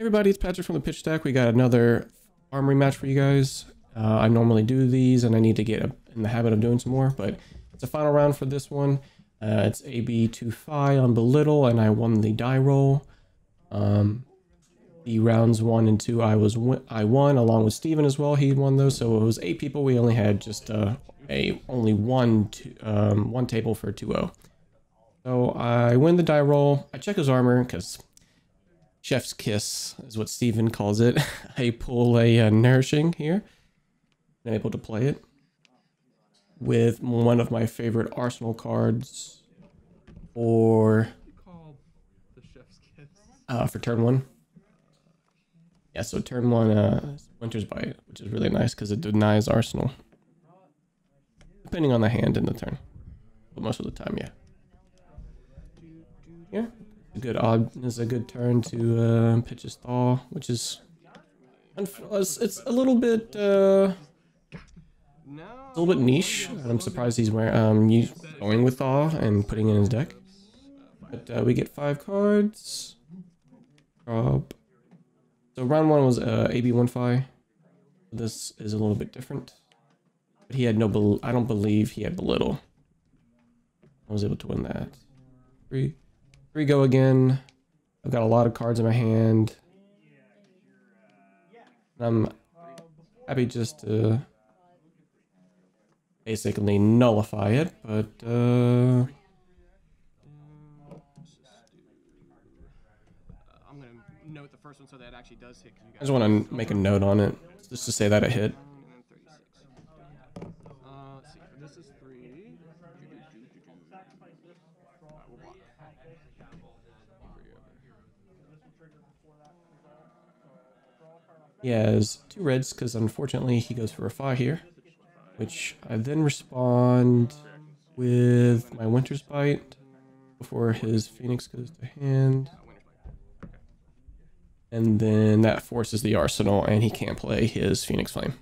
Everybody, it's Patrick from the Pitch Deck. We got another armory match for you guys. I normally do these and I need to get in the habit of doing some more, but it's a final round for this one. It's AB2-5 on Belittle and I won the die roll. The rounds 1 and 2 I won along with Steven as well. He won those, so it was 8 people. We only had just only one table for 2-0. So I win the die roll. I check his armor because Chef's Kiss is what Steven calls it. I pull a Nourishing here. I'm able to play it with one of my favorite Arsenal cards for turn 1. Yeah, so turn 1 Winter's Bite, which is really nice because it denies Arsenal. Depending on the hand in the turn. But most of the time, yeah. Yeah. Is a good turn to pitch his Thaw, which is it's a little bit niche. I'm surprised he's going with Thaw and putting in his deck. But we get 5 cards. Drop. So round 1 was AB1-5. This is a little bit different. But he had I don't believe he had Belittle. I was able to win that. 3 go again. I've got a lot of cards in my hand. I'm happy just to basically nullify it, but I'm gonna note the first one so that it actually does hit. I just want to make a note on it, just to say that it hit. Let's see. This is 3. We'll block. He has 2 reds because unfortunately he goes for a 5 here, which I then respond with my Winter's Bite before his Phoenix goes to hand. And then that forces the Arsenal and he can't play his Phoenix Flame.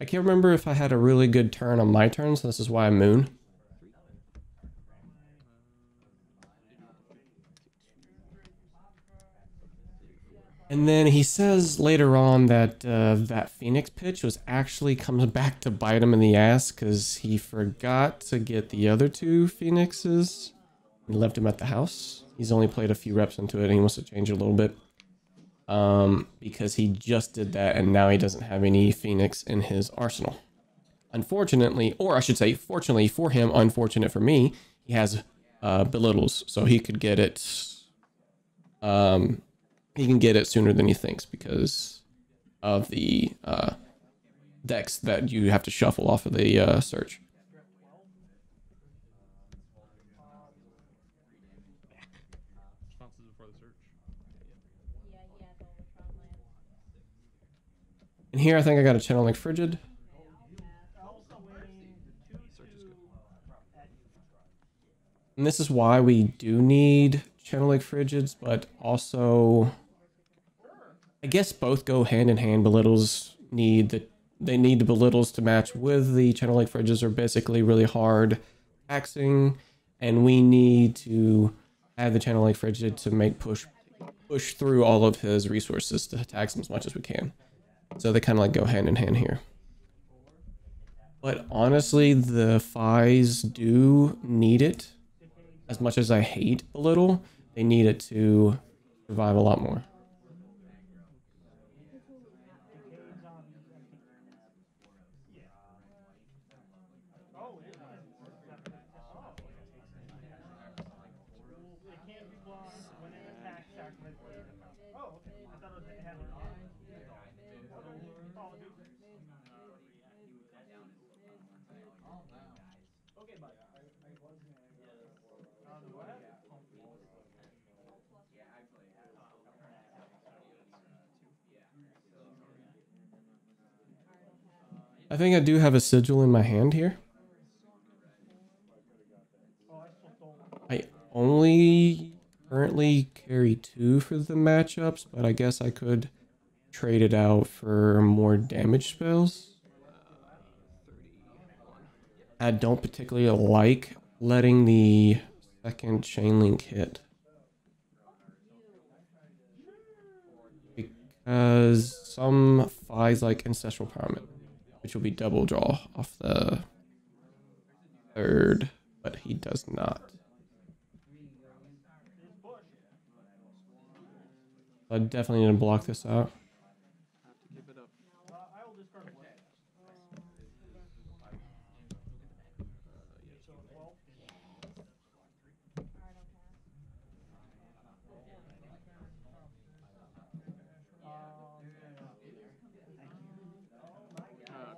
I can't remember if I had a really good turn on my turn, so this is why I moon. And then he says later on that that Phoenix pitch comes back to bite him in the ass because he forgot to get the other 2 Phoenixes. He left him at the house. He's only played a few reps into it and he wants to change it a little bit. Because he just did that and now he doesn't have any Phoenix in his arsenal. Unfortunately, or I should say fortunately for him, unfortunate for me, he has Belittles, so he could get it. He can get it sooner than he thinks because of the decks that you have to shuffle off of the search. And here I think I got a Channel Link Frigid. And this is why we do need Channel Link Frigids, but also I guess both go hand in hand. Belittles need the Belittles to match with the Channel Link Frigids are basically really hard taxing, and we need to have the Channel Link Frigid to make push through all of his resources to tax him as much as we can. So they kind of like go hand in hand here. But honestly, the Phis do need it. As much as I hate Belittle, they need it to survive a lot more. I think I do have a Sigil in my hand here. I only currently carry 2 for the matchups, but I guess I could trade it out for more damage spells. 31. I don't particularly like letting the second chain link hit. Because some fights like Ancestral Empowerment, which will be double draw off the third, but he does not. I definitely need to block this out. Have to give it up.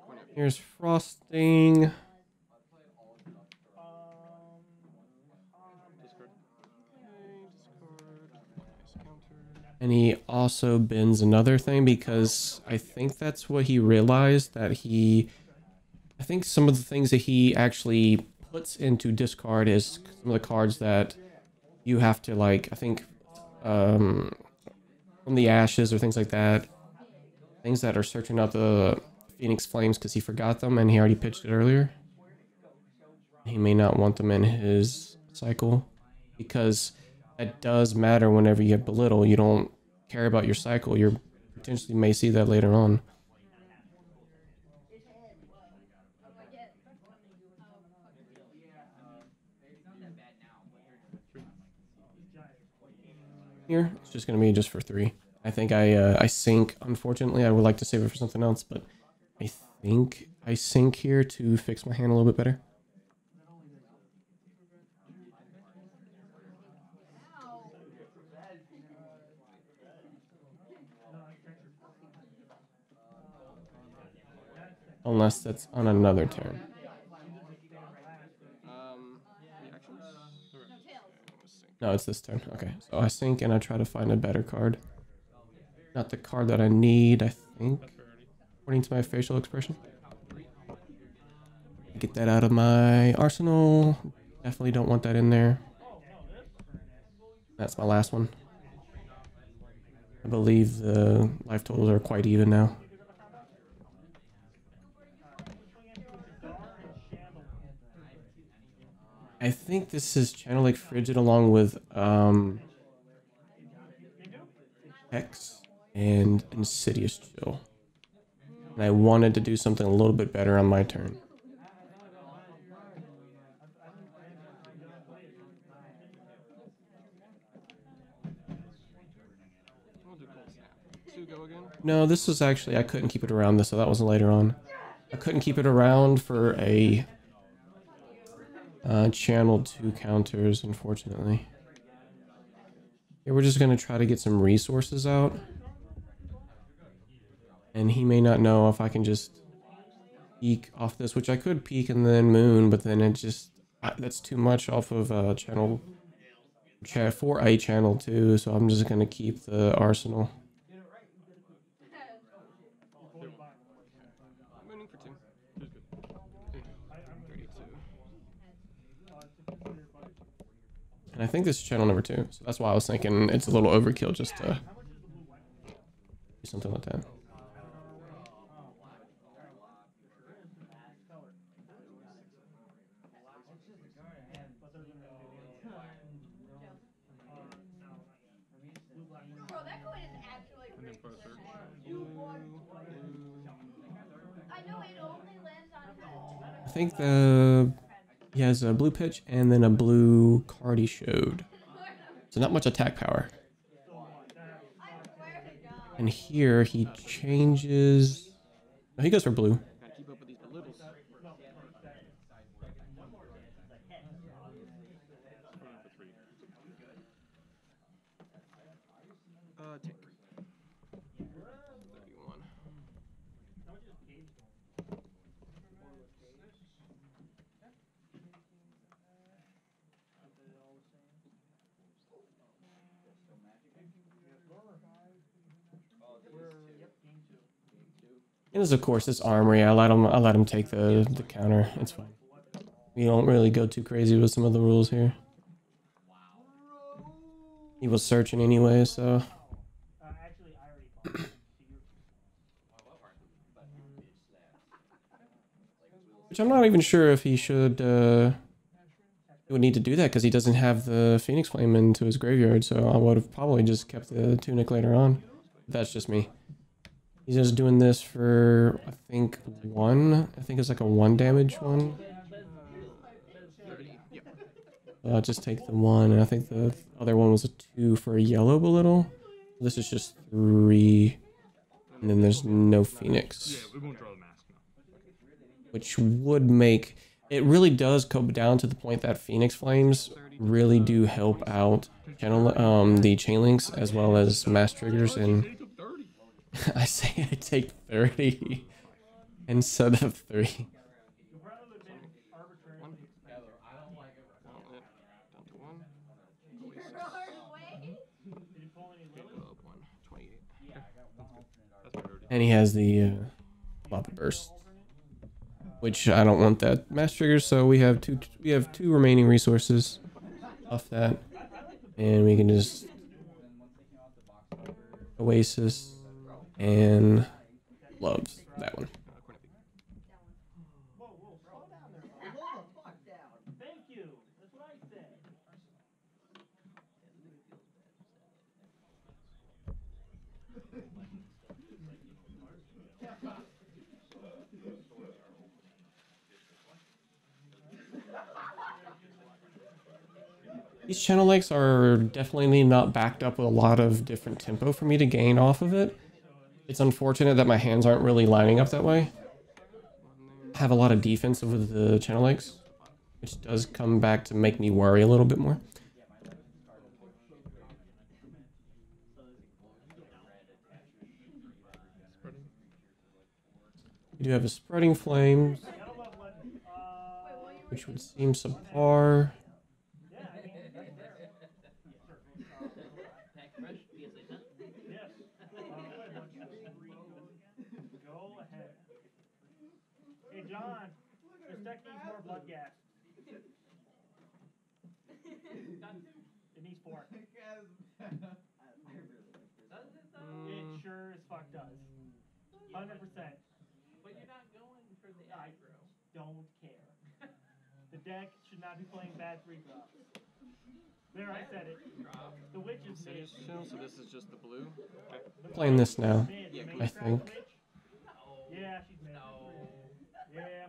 Coin up. Here's Frosting. Discard. Discard. Nice counter. And he also bends another thing because I think that's what he realized that I think some of the things that he actually puts into discard is some of the cards that you have to like, I think, from the ashes or things like that. Things that are searching out the Phoenix Flames because he forgot them and he already pitched it earlier. He may not want them in his cycle because that does matter whenever you have Belittle. You don't care about your cycle. You potentially may see that later on. Here, it's just going to be just for 3. I think I sink. Unfortunately, I would like to save it for something else, but I think I sink here to fix my hand a little bit better. Unless that's on another turn. Reactions? No, it's this turn. Okay, so I sink and I try to find a better card. Not the card that I need, I think. According to my facial expression. Get that out of my arsenal. Definitely don't want that in there. That's my last one. I believe the life totals are quite even now. I think this is Channel Lake Frigid along with Hex and Insidious Chill. And I wanted to do something a little bit better on my turn. We'll do cold snap. 2 go again? No, this was actually, I couldn't keep it around this, so that wasn't later on. I couldn't keep it around for a channel 2 counters, unfortunately. Yeah, we're just going to try to get some resources out. And he may not know if I can just peek off this, which I could peek and then moon, but then it just, that's too much off of channel for a channel 2, so I'm just going to keep the arsenal. Mooning for 2. 32. And I think this is channel number 2, so that's why I was thinking it's a little overkill just to do something like that. I think he has a blue pitch and then a blue card he showed. So not much attack power. And here he changes. No, he goes for blue. Gotta keep up with these belittles. Take 31. And this, of course, this armory. I let him take the counter. It's fine. We don't really go too crazy with some of the rules here. He was searching anyway, so. Which I'm not even sure if he should, he would need to do that because he doesn't have the Phoenix Flame into his graveyard, so I would have probably just kept the Tunic later on. That's just me. He's just doing this for, I think, it's like a 1 damage one. I'll just take the 1, and I think the other one was a 2 for a yellow belittle. This is just 3, and then there's no Phoenix. Yeah, we won't draw the mask now. Which would make... It really does come down to the point that Phoenix Flames really do help out the chain links as well as mass triggers, and I say I take 30 instead of 3. And he has the Lava Burst, which I don't want that mass triggers, so we have two remaining resources off that, and we can just Oasis and loves that one. These channel lakes are definitely not backed up with a lot of different tempo for me to gain off of it. It's unfortunate that my hands aren't really lining up that way. I have a lot of defense with the channel lakes, which does come back to make me worry a little bit more. We do have a Spreading Flames, which would seem subpar. John, this deck needs more blood gas. It needs 4. It sure as fuck does. 100%. But you're not going for the aggro. Don't care. The deck should not be playing bad 3-drops. There, I said it. The witch is mid. So this is just the blue? Okay. Playing this now, I think. Yeah, she's mid. Yeah.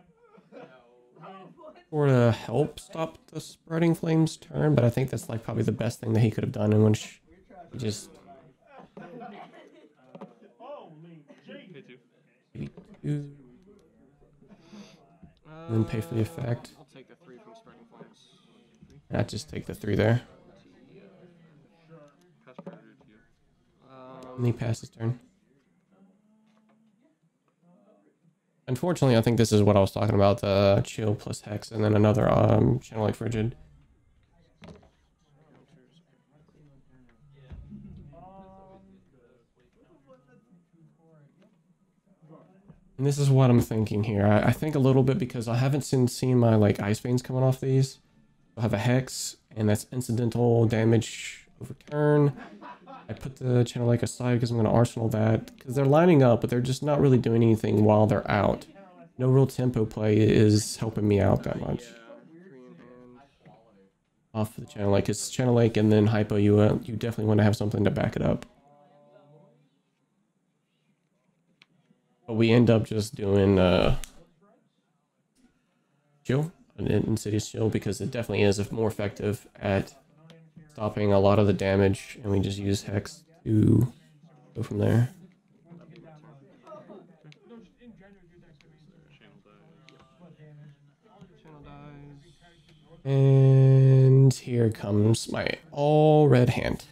Or to help stop the Spreading Flames turn, but I think that's like probably the best thing that he could have done, in which he just maybe 2, and then pay for the effect. I'll take the 3 from Spreading Flames. Not just take the 3 there. And he passes turn. Unfortunately, I think this is what I was talking about, the chill plus hex, and then another channel like frigid. And this is what I'm thinking here. I think a little bit because I haven't seen my like ice veins coming off these. I have a hex, and that's incidental damage over turn. I put the channel like aside because I'm going to arsenal that, because they're lining up, but they're just not really doing anything while they're out. No real tempo play is helping me out that much. Off the channel like it's channel lake and then hypo, you definitely want to have something to back it up. But we end up just doing chill, an insidious chill, because it definitely is more effective at stopping a lot of the damage, and we just use hex to go from there. And here comes my all red hand.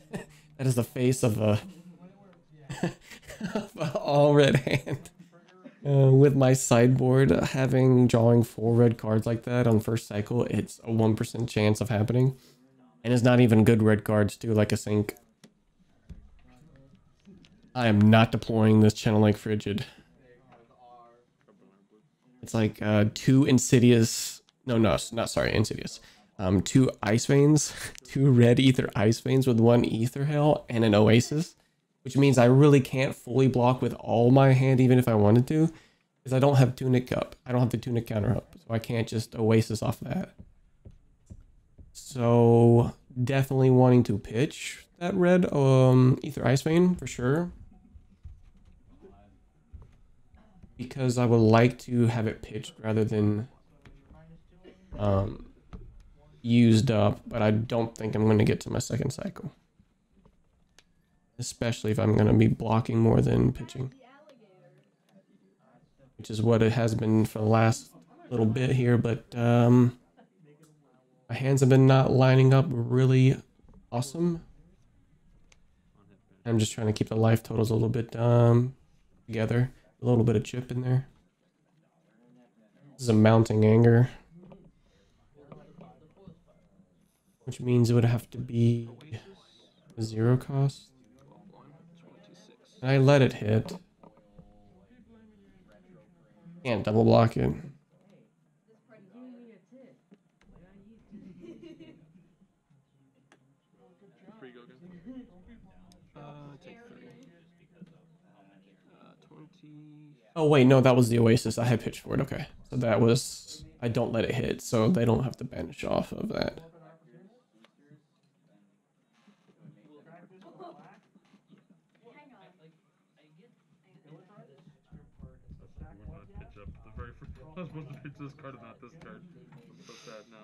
That is the face of a all red hand. With my sideboard drawing 4 red cards like that on first cycle, it's a 1% chance of happening. And it's not even good red cards too, like a sink. I am not deploying this channel like frigid. It's like 2 insidious, insidious. 2 ice veins, 2 red ether ice veins with 1 ether hell and an oasis, which means I really can't fully block with all my hand even if I wanted to. Because I don't have Tunic up. I don't have the Tunic counter up. So I can't just Oasis off that. So definitely wanting to pitch that red Ether Ice Vein for sure. Because I would like to have it pitched rather than used up, but I don't think I'm going to get to my second cycle. Especially if I'm going to be blocking more than pitching. Which is what it has been for the last little bit here, but my hands have been not lining up really awesome. I'm just trying to keep the life totals a little bit together. A little bit of chip in there. This is a mounting anger. Which means it would have to be 0 cost. And I let it hit. Can't double block it. Take 3. 20. Oh wait, no, that was the Oasis. I had pitched for it. Okay, so that was, I don't let it hit, so they don't have to banish off of that. I was supposed to pitch this card and not this card. I'm so sad now.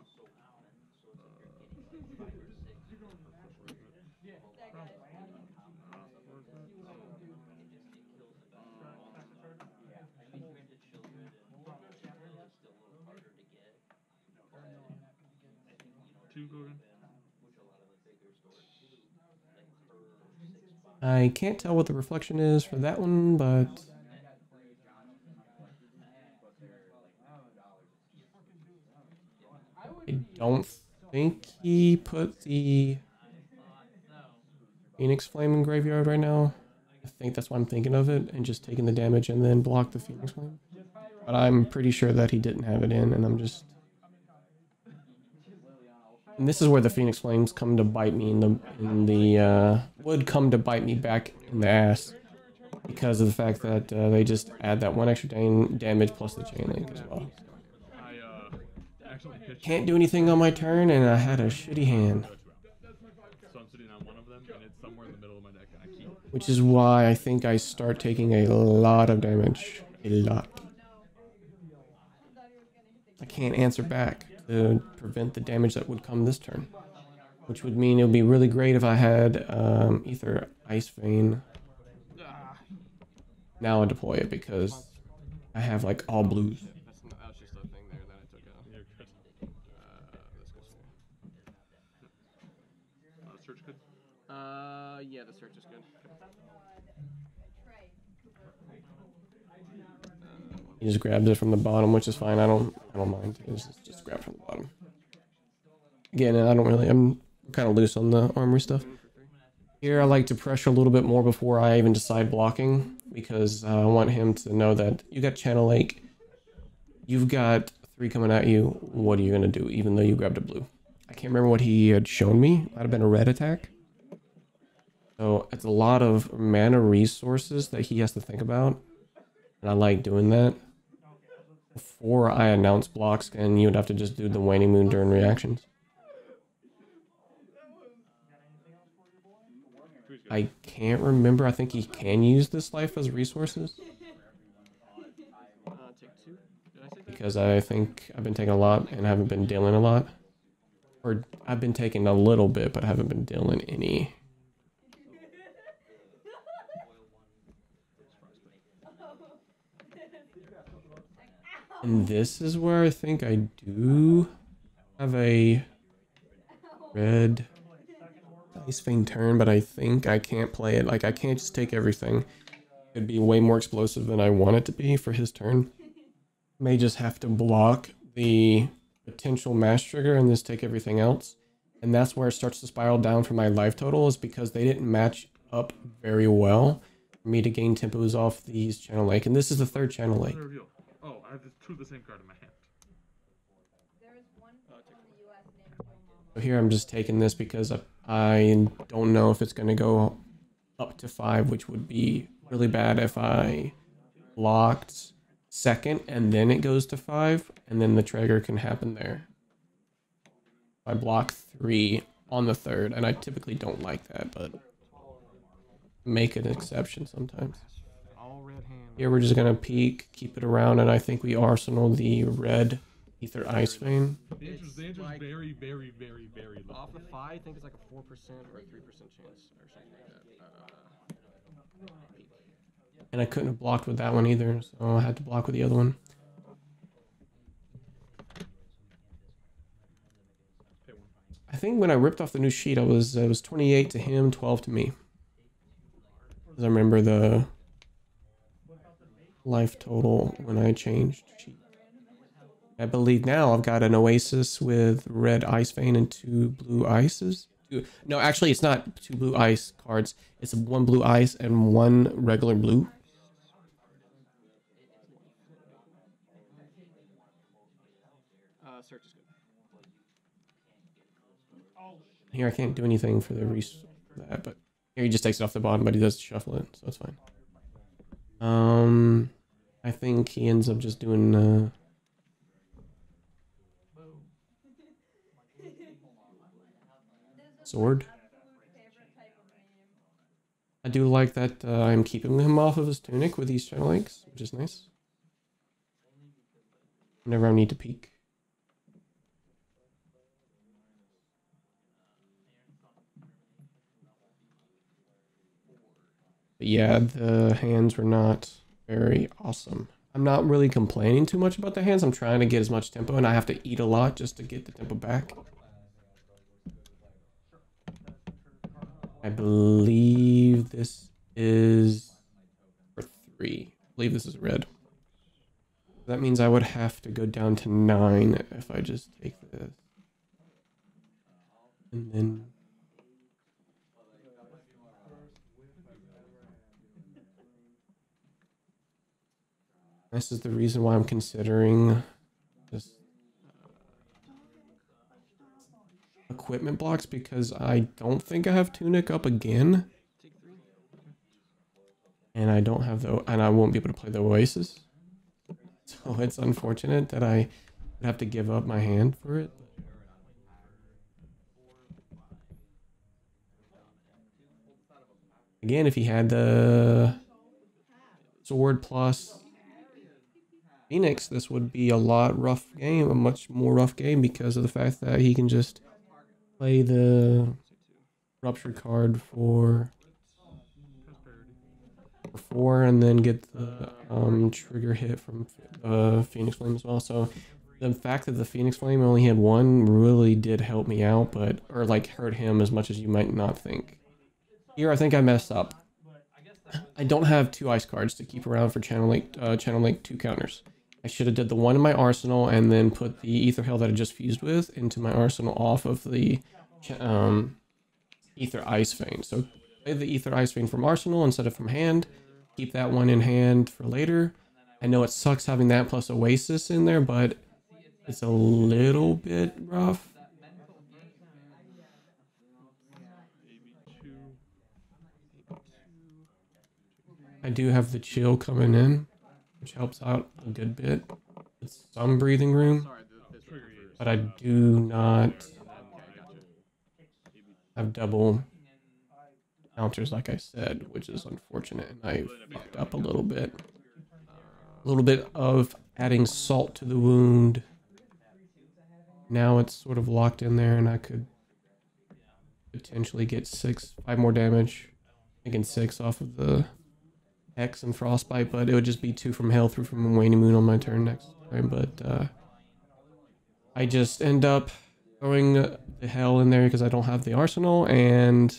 I can't tell what the reflection is for that one, but I don't think he put the Phoenix Flame in graveyard right now. I think that's why I'm thinking of it, and just taking the damage and then block the Phoenix Flame. But I'm pretty sure that he didn't have it in, and I'm just... And this is where the Phoenix Flames come to bite me would come to bite me back in the ass. Because of the fact that they just add that 1 extra damage plus the chain link as well. Can't do anything on my turn, and I had a shitty hand. So I'm sitting on one of them, and it's somewhere in the middle of my deck, and I keep. Which is why I think I start taking a lot of damage. A lot. I can't answer back to prevent the damage that would come this turn. Which would mean it would be really great if I had Ether Ice Vein. Now I deploy it because I have like all blues. That was just a thing there that I took out. You're good. Search good? Yeah, the search is good. He just grabs it from the bottom, which is fine. I don't mind. It's just grab from the bottom. Again, I'm kind of loose on the armory stuff. Here I like to pressure a little bit more before I even decide blocking, because I want him to know that you got Channel Lake, you've got 3 coming at you, what are you going to do, even though you grabbed a blue? I can't remember what he had shown me. Might have been a red attack. So it's a lot of mana resources that he has to think about, and I like doing that. Before I announce blocks, and you would have to just do the waning moon during reactions. I can't remember. I think he can use this life as resources. Take 2. Did I say that? Because I think I've been taking a lot and haven't been dealing a lot. Or I've been taking a little bit, but haven't been dealing any. And this is where I think I do have a red Ice Vein turn, but I think I can't play it. Like, I can't just take everything. It'd be way more explosive than I want it to be for his turn. May just have to block the potential mash trigger and just take everything else. And that's where it starts to spiral down for my life total, is because they didn't match up very well for me to gain tempos off these Channel Lake. And this is the 3rd Channel Lake. Oh, I have 2 of the same card in my hand. So here I'm just taking this because I don't know if it's going to go up to 5, which would be really bad if I blocked second and then it goes to 5, and then the trigger can happen there. I block 3 on the 3rd, and I typically don't like that, but make an exception sometimes. Here we're just gonna peek, keep it around, and I think we arsenal the red Ether Ice Vein. The answer's very, very, very, very low. Off the 5, I think it's like a 4% or a 3% chance or something like that. And I couldn't have blocked with that one either, so I had to block with the other one. I think when I ripped off the new sheet, it was 28 to him, 12 to me. Because I remember the life total when I changed sheet. I believe now I've got an Oasis with red Ice Vein and 2 blue ices. No, actually it's not 2 blue ice cards. It's 1 blue ice and 1 regular blue. Search is good. Here I can't do anything for the that, but here he just takes it off the bottom, but he does shuffle it, so it's fine. I think he ends up just doing sword. I do like that I'm keeping him off of his tunic with these channel links, which is nice. Whenever I need to peek. But yeah, the hands were not very awesome. I'm not really complaining too much about the hands. I'm trying to get as much tempo, and I have to eat a lot just to get the tempo back. I believe this is for 3. I believe this is red. That means I would have to go down to 9 if I just take this. And then... this is the reason why I'm considering this equipment blocks, because I don't think I have Tunic up again. And I don't have the, and I won't be able to play the Oasis. So it's unfortunate that I would have to give up my hand for it. Again, if he had the sword plus Phoenix, this would be a much more rough game, because of the fact that he can just play the rupture card for 4 and then get the trigger hit from Phoenix Flame as well. So the fact that the Phoenix Flame only had 1 really did help me out, but or like hurt him as much as you might not think. Here I think I messed up. I don't have 2 ice cards to keep around for Channel Link 2 counters. I should have did the 1 in my arsenal and then put the Ether Hail that I just fused with into my arsenal off of the Ether Ice Vein. So play the Ether Ice Vein from arsenal instead of from hand. Keep that one in hand for later. I know it sucks having that plus Oasis in there, but it's a little bit rough. I do have the chill coming in, which helps out a good bit. It's some breathing room, but I do not have double counters like I said, which is unfortunate, and I fucked up a little bit. A little bit of adding salt to the wound. Now it's sort of locked in there, and I could potentially get 5 more damage. Making 6 off of the X and Frostbite, but it would just be 2 from Hail, 3 from Waning Moon on my turn next time. But I just end up throwing the Hail in there because I don't have the arsenal, and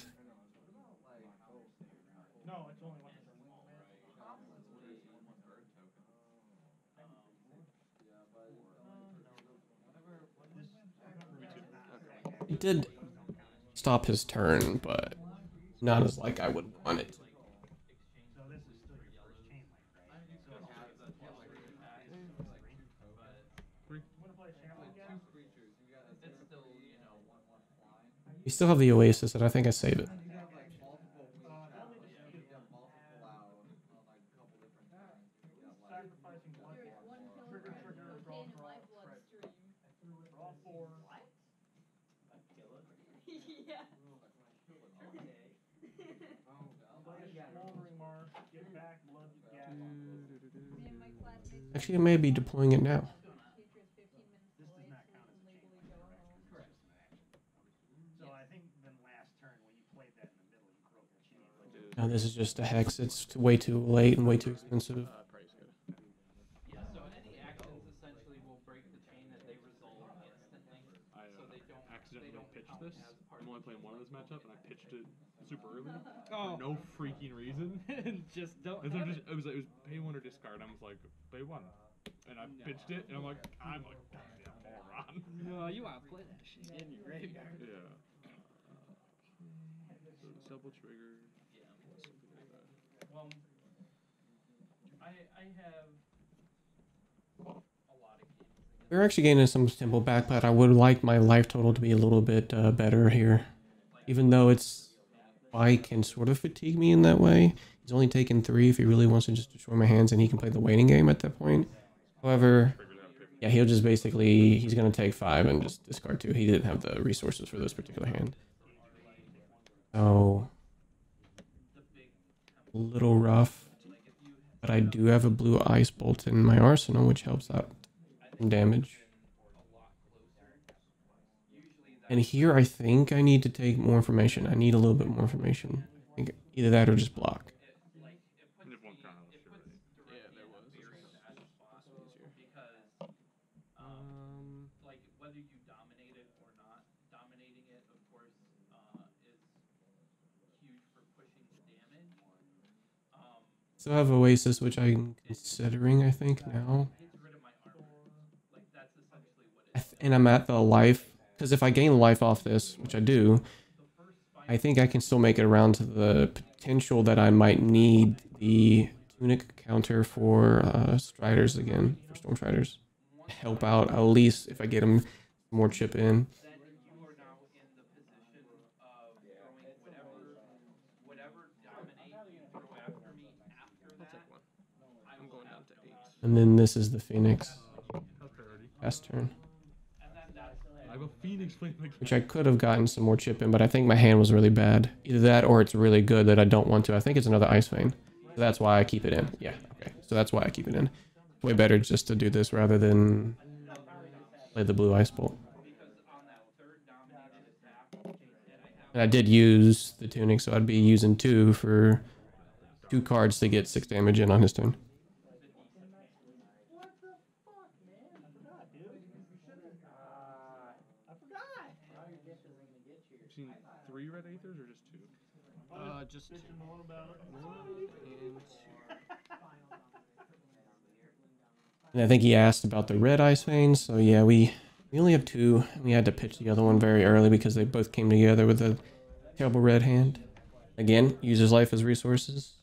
it did stop his turn, but not as like I would want it. We still have the Oasis, and I think I save it. sacrificing blood. Trigger, draw, Draw 4. Yeah. Play a smoldering mark. Get back blood gas. Actually, I may be deploying it now. This does not count as a chain lightning, correct? So I think then last turn when you played that in the middle, you broke the chain. No, this is just a hex. It's way too late and way too expensive. Probably good. Yeah, so any actions essentially will break the chain that they resolve instantly. I So they don't accidentally pitched count this. as part I'm of only the playing one of this matchup, and I pitched it super early Oh. for no freaking reason. Just don't. And so Have just, it was pay one or discard. I was like, pay one, and I pitched it, and I'm like goddamn moron. No, you want to play that shit in your graveyard. Yeah. So it's double trigger. Yeah. Something like that. Well, I have a lot of games. We're actually getting some tempo back, but I would like my life total to be a little bit better here. Even though it's I can sort of fatigue me in that way. He's only taken 3 if he really wants to just destroy my hands, and he can play the waiting game at that point. However, yeah, he'll just basically, he's going to take 5 and just discard 2. He didn't have the resources for this particular hand. So, a little rough. But I do have a blue ice bolt in my arsenal, which helps out in damage. And here I think I need to take more information. I need a little bit more information. I think either that or just block. And if one kind of sure. Yeah, there was. Easier. Like whether you dominate it or not, dominating it, of course, is huge for pushing the damage. So I have Oasis, which I'm considering, I think, now. Gets rid of my armor. Like that's essentially what it is. And I'm at the life. Because if I gain life off this, which I do, I think I can still make it around to the potential that I might need the tunic counter for Striders again, for Storm Striders. Help out, at least if I get him more chip in. Then you are now in the position of throwing whatever dominate you throw after me after that. Take one. I'm going down to 8. And then this is the Phoenix. How's priority? Last turn. I have a Phoenix playing like Which I could have gotten some more chip in, but I think my hand was really bad. Either that or it's really good that I don't want to. I think it's another Ice Vein. So that's why I keep it in. Yeah, okay. So that's why I keep it in. Way better just to do this rather than play the blue Ice Bolt. And I did use the Tunic, so I'd be using 2 for 2 cards to get 6 damage in on his turn. What the fuck, man? I forgot, dude. I forgot. You've seen 3 red aethers or just 2? Just 2. Bitching more about it. 1 and 2. And I think he asked about the red Ice Veins, so yeah, we only have 2. We had to pitch the other one very early because they both came together with a terrible red hand. Again, uses life as resources.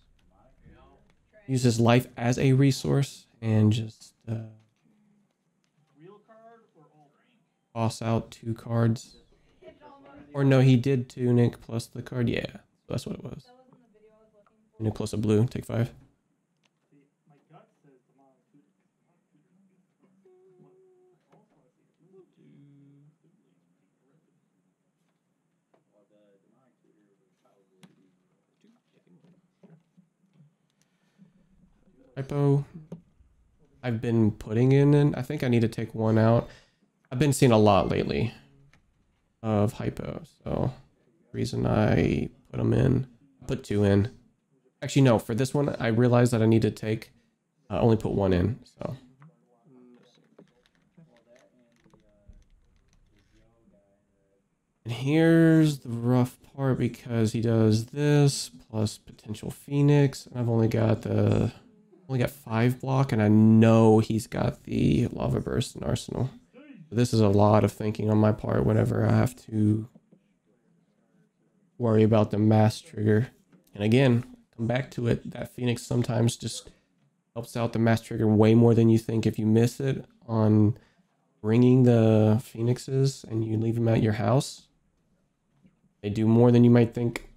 Uses life as a resource and just Real card or old? toss out 2 cards. Or no, he did Tunic plus the card. Yeah, that's what it was. Tunic plus a blue, take 5. See, my gut says the mono tutor. Hypo. I've been putting in, I think I need to take 1 out. I've been seeing a lot lately of hypo, so reason I put them in, put 2 in. Actually, no, for this one, I realized that I need to take, only put 1 in, so. And here's the rough part because he does this plus potential Phoenix, and I've only got 5 block, and I know he's got the Lava Burst in Arsenal. This is a lot of thinking on my part whenever I have to worry about the mass trigger. And again, come back to it, that Phoenix sometimes just helps out the mass trigger way more than you think. If you miss it on bringing the Phoenixes and you leave them at your house, they do more than you might think.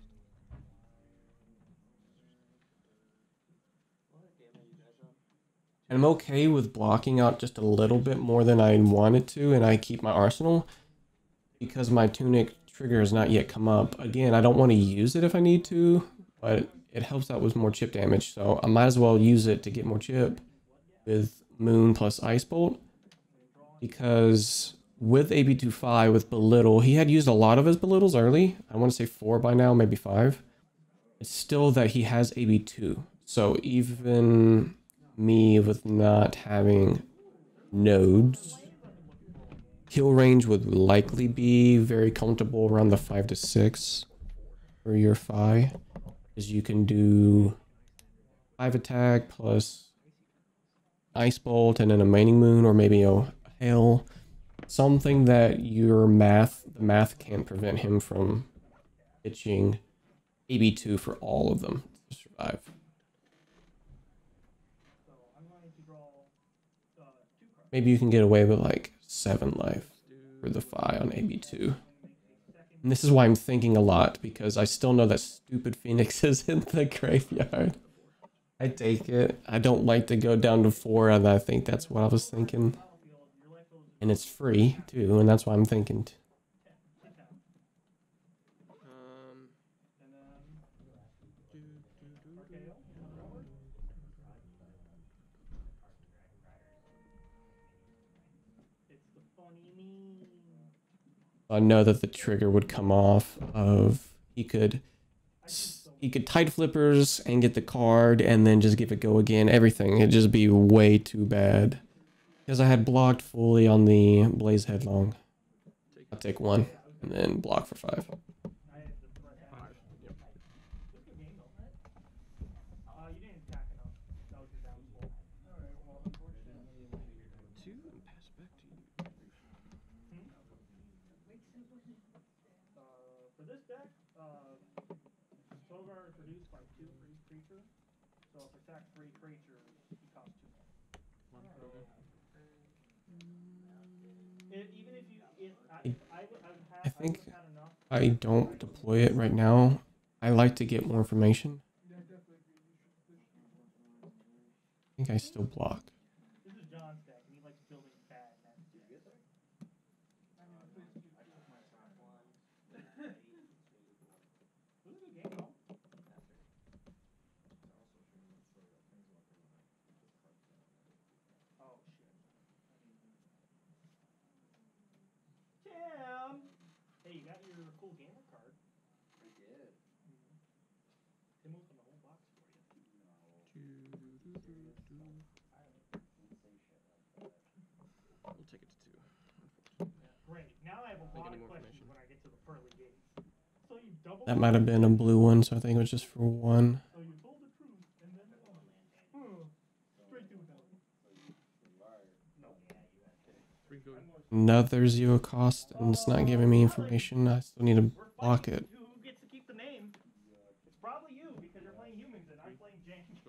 And I'm okay with blocking out just a little bit more than I wanted to, and I keep my arsenal because my tunic trigger has not yet come up. Again, I don't want to use it if I need to, but it helps out with more chip damage, so I might as well use it to get more chip with Moon plus Ice Bolt, because with AB25, with Belittle, he had used a lot of his Belittles early. I want to say 4 by now, maybe 5. It's still that he has AB2. So even me with not having nodes, kill range would likely be very comfortable around the 5 to 6 for your Phi. Because you can do 5 attack plus Ice Bolt and then a Mining Moon, or maybe a Hail. Something that the math can't prevent him from pitching AB2 for all of them to survive. Maybe you can get away with like 7 life for the Phi on AB2. And this is why I'm thinking a lot, because I still know that stupid Phoenix is in the graveyard. I take it. I don't like to go down to 4, and I think that's what I was thinking. And it's free too, and that's why I'm thinking. I know that the trigger would come off of he could tide flippers and get the card and then just give it go again. Everything. It'd just be way too bad. Because I had blocked fully on the Blaze Headlong. I'll take 1 and then block for 5. For this deck, 12 are produced by 2 for each creature. So if I sack 3 creatures, he costs 2 more. Even if you, I think I don't deploy it right now. I like to get more information. I think I still block. This is John's deck, and he likes building bad next deck. This is a good game, though. Oh, shit. Tim! Hey, you got your cool gamer card. I did. Tim opened the whole box for you. We'll take it to 2. Great. Now I have a lot of questions when I get to the pearly gates. So you double. That might have been a blue one, so I think it was just for 1. So you told the truth and then straight to hell. Another 0 cost, and it's not giving me information. I still need to block it. Who gets to keep the name? It's probably you because you're playing humans and I'm playing James.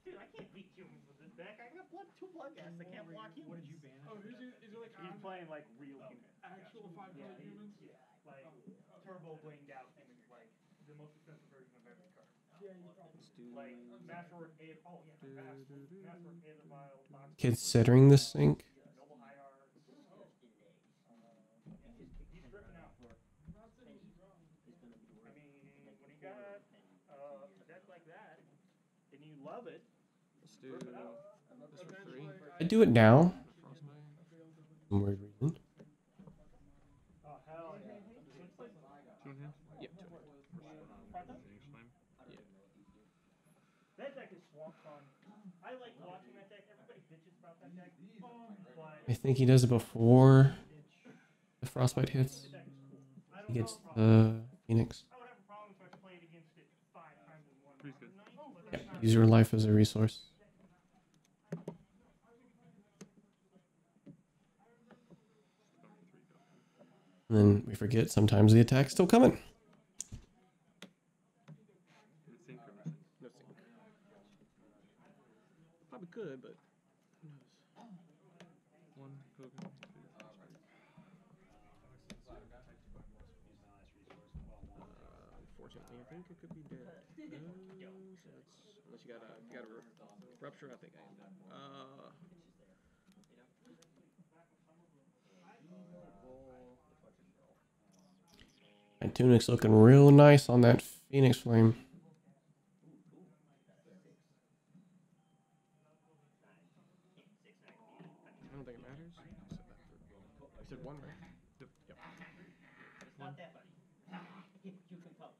Dude, I can't beat humans with this deck. I got 2 bloodcasts. I can't block humans. What did you ban? Oh, is it like He's playing like real humans. actual 5-color humans? Yeah, like turbo blinged out humans, like the most expensive version of every card. Like Masterwork A. Oh yeah, Masterwork A. The Vile. Considering the sync, Noble High Art. He's stripping out. I mean, when you got a deck like that, and you love it, Let's do this for 3. I do it now. For some weird reason. oh hell yeah. Yeah, 2. That deck is swamp fun. I like watching that deck. Everybody bitches about that deck. But I think he does it before the Frostbite hits. He gets the Phoenix. I would have a problem if I played against it 5 times in one night. Yeah, use your life as a resource. And then we forget sometimes the attack's still coming. No sync. Probably could, but who knows? 1 token. Unfortunately, I think it could be dead. Unless you got a rupture, I think I am. My tunic's looking real nice on that Phoenix Flame. I don't think it matters. I said one, right? Yep. Not that funny. You can tell.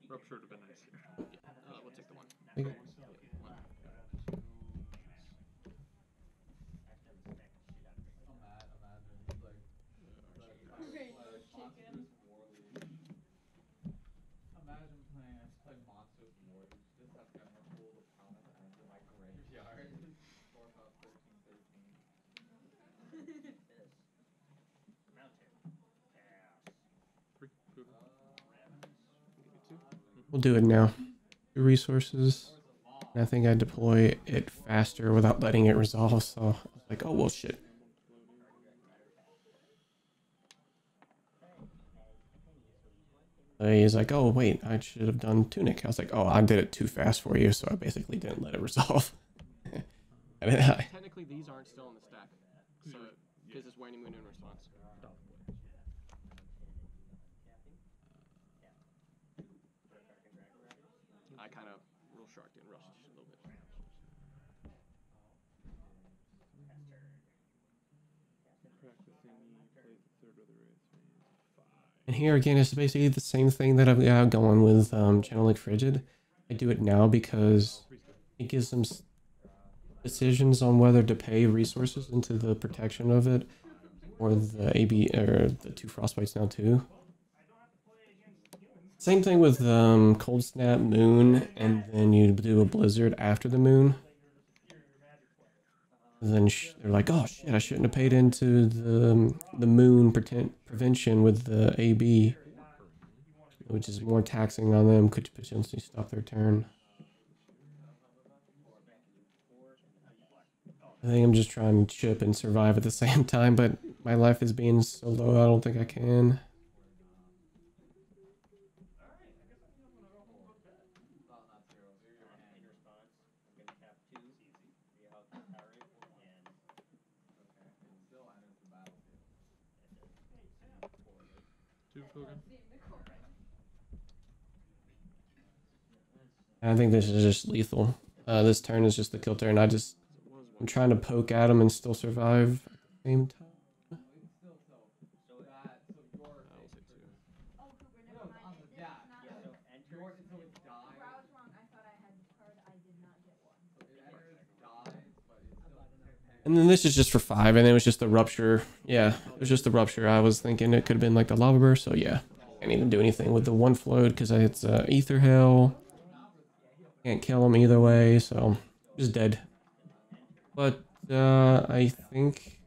Rupture would have been nice here. We'll take the one. Take it. Imagine playing Monsters War. You just have to have full of pounds in my graveyard. 4, 5, 13, 13. Round 2. Pass. 3. Good. We'll do it now. 2 resources. And I think I deploy it faster without letting it resolve. So I was like, oh, well, shit. He's like, oh, wait, I should have done Tunic. I was like, oh, I did it too fast for you. So I basically didn't let it resolve. Technically, these aren't still in the stack. So, because it's Waning Moon in response. I kind of real sharked and rushed just a little bit. And here again, it's basically the same thing that I've got going with Channel Link Frigid. I do it now because it gives them decisions on whether to pay resources into the protection of it, or the AB or the 2 frostbites now too. Same thing with Cold Snap, Moon, and then you do a Blizzard after the Moon. And then they're like, oh shit, I shouldn't have paid into the Moon prevention with the AB, which is more taxing on them, could potentially stop their turn. I think I'm just trying to chip and survive at the same time, but my life is being so low, I don't think I can. I think this is just lethal. This turn is just the kill turn. I'm trying to poke at him and still survive at the same time. And then this is just for 5, and it was just the rupture. Yeah, it was just the rupture. I was thinking it could have been like the lava burst, so yeah. Can't even do anything with the 1 float because it's Ether Hail. Can't kill him either way, so just dead. But I think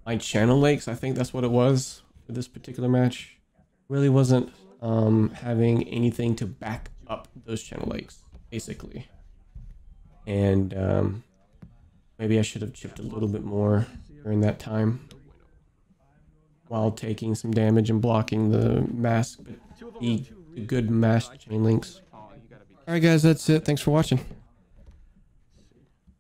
my Channel Lakes, I think that's what it was for this particular match, really wasn't having anything to back up those Channel Lakes, basically. And maybe I should have chipped a little bit more during that time while taking some damage and blocking the mask, but the good masked chain links. Alright guys, that's it. Thanks for watching.